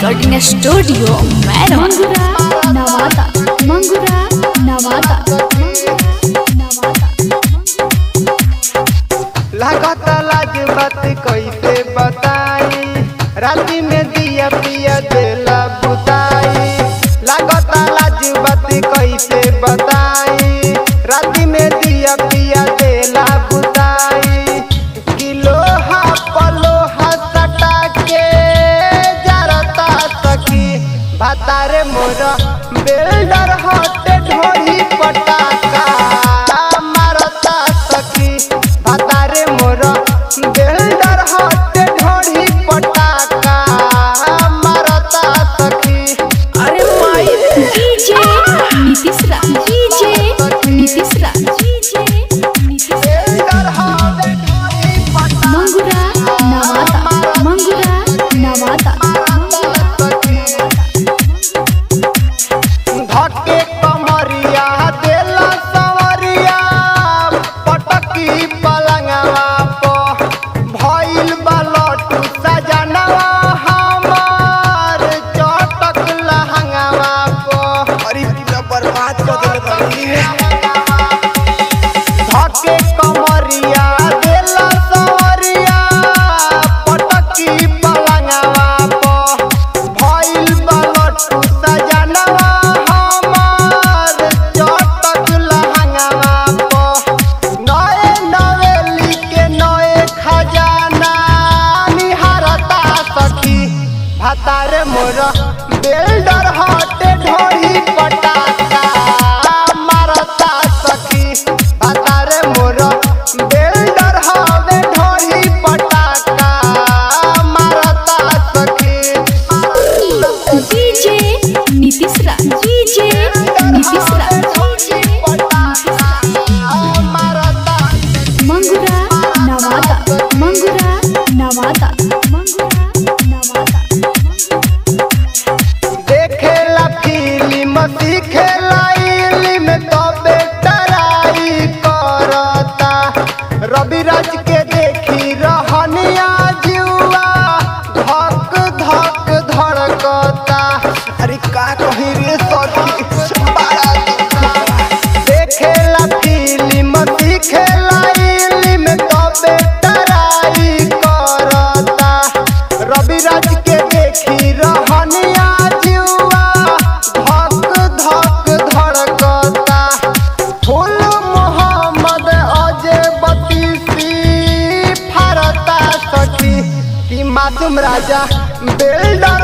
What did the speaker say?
Recording studio Mangura Nawada Mangura Nawada. लागत लाज बात कैसे बताई, राती में दिया पिया देला बुताई। लागत लाज बात कैसे बताई, राती में दिया पिया देला बुताई। किलोहा पलोहा सटा के जरता सखी, भातारे मोरा बेल्डर हटे ढोली पटाका मारता सखी। भातारे मोरा बेल्डर हटे ढोली पटाका मारता सखी। अरे माई डीजे नीतीश रा डीजे नीतीश रा डीजे नीतीश बेल्डर हटे ढोली पटाका मंगुरा नवादा मंगुरा नवादा। धके कमरिया देला सवरिया, पटकी पलंगवा प भइल बालटू सजनवा हमार चटक लहंगवा प। अरे बर्बाद कर देले बड़ी। धके कमरिया देला सवरिया, पटकी पलंगवा प भइल बालटू सजनवा हमार चटक लहंगवा प। नए नवेली के नए खजाना निहारता सखी, भातारे मोरा बेल्डर हटे ढोली पटाका मारता सखी। भातारे मोरा बेल्डर हवे ढोली पटाका मारता सखी। डीजे नीतीश रा डीजे नीतीश रा मंगुरा नवादा मंगुरा नवादा मंगुरा नवादा। देखेला फिल्म सीखेला इल्म तबे टराई करता। रविराज के देखी रहनिया जुआ धक धक धड़कता। अरे का कही रे सखी बड़ा देखेला फिल्म सीखेला इल्म तबे टराई करता। रविराज के देखी रहनिया जुआ धक धक धड़कता। फूल मोहम्मद अजय बतीसी फरता सखी, कि मासूम राजा बेल्डर